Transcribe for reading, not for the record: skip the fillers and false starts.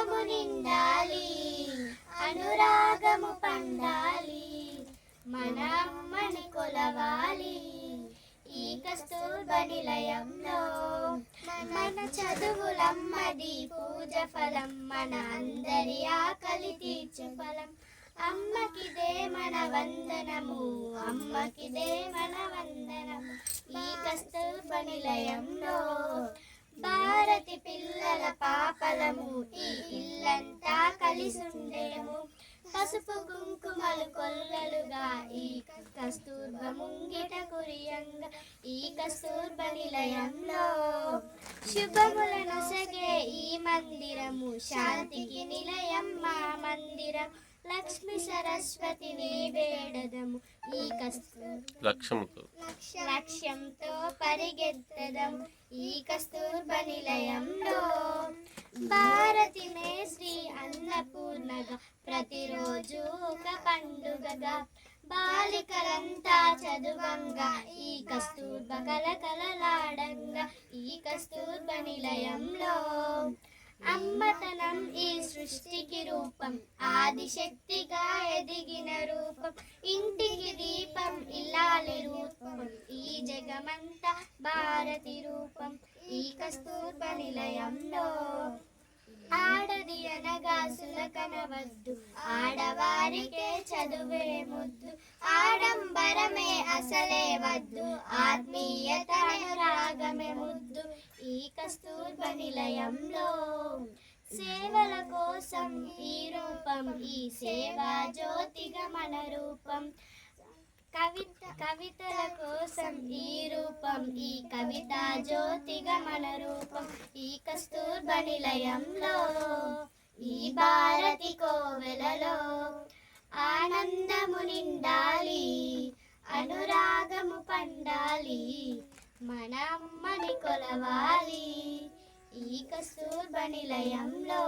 ఆనందము నిండాలి, అనురాగము పండాలి, మన అమ్మని కొలవాలి ఈ కస్తూర్బా నిలయంలో. మన చదువులమ్మది పూజ ఫలం, మన అందరి ఆకలి తీర్చు ఫలం. అమ్మకిదే మన వందనము, అమ్మకిదే మన వందనము ఈ కస్తూర్బా నిలయంలో. భారతి పిల్లల పాపలము, ఈ ఇల్లంతా కలిసుండెము. పసుపు కుంకుమలు కొల్లలుగా ఈ కస్తూర్బా ముంగిట కురియంగా ఈ కస్తూర్బా నిలయంలో. శుభములను సగే ఈ మందిరము, శాంతికి నిలయం మా మందిరం. లక్ష్మి సరస్వతిని వేడదము ఈ లక్ష్యంతో పరిగెత్తదము ఈ కస్తూర్బా నిలయంలో. భారతినే శ్రీ అన్నపూర్ణగా, ప్రతిరోజు ఒక పండుగగా. బాలికలంతా చదువంగా ఈ కస్తూర్బా కలకలలాడంగా ఈ కస్తూర్బా నిలయంలో. అమ్మతనం ఈ సృష్టికి రూపం, ఆదిశక్తిగా ఎదిగిన రూపం. ఇంటికి దీపం ఇల్లాలి రూపం, ఈ జగమంతా భారతి రూపం ఈ కస్తూర్బా నిలయంలో. ఆడది అనగా సులకనవద్దు, ఆడవారికే చదువే ముద్దు. ఆడంబరమే అసలే వద్దు, ఆత్మీయత అనురాగమే ముద్దు ఈ కస్తూర్బా నిలయంలో. సేవల కోసం ఈ రూపం, ఈ సేవా జ్యోతిగా మన రూపం. కవితల కోసం ఈ రూపం, ఈ కవితా జ్యోతిగా మన రూపం ఈ కస్తూర్బా నిలయంలో. ఈ భారతి కోవెలలో ఆనందము నిండాలి, అనురాగము పండాలి, మన అమ్మని కొలవాలి ఈ కస్తూర్బా నిలయంలో.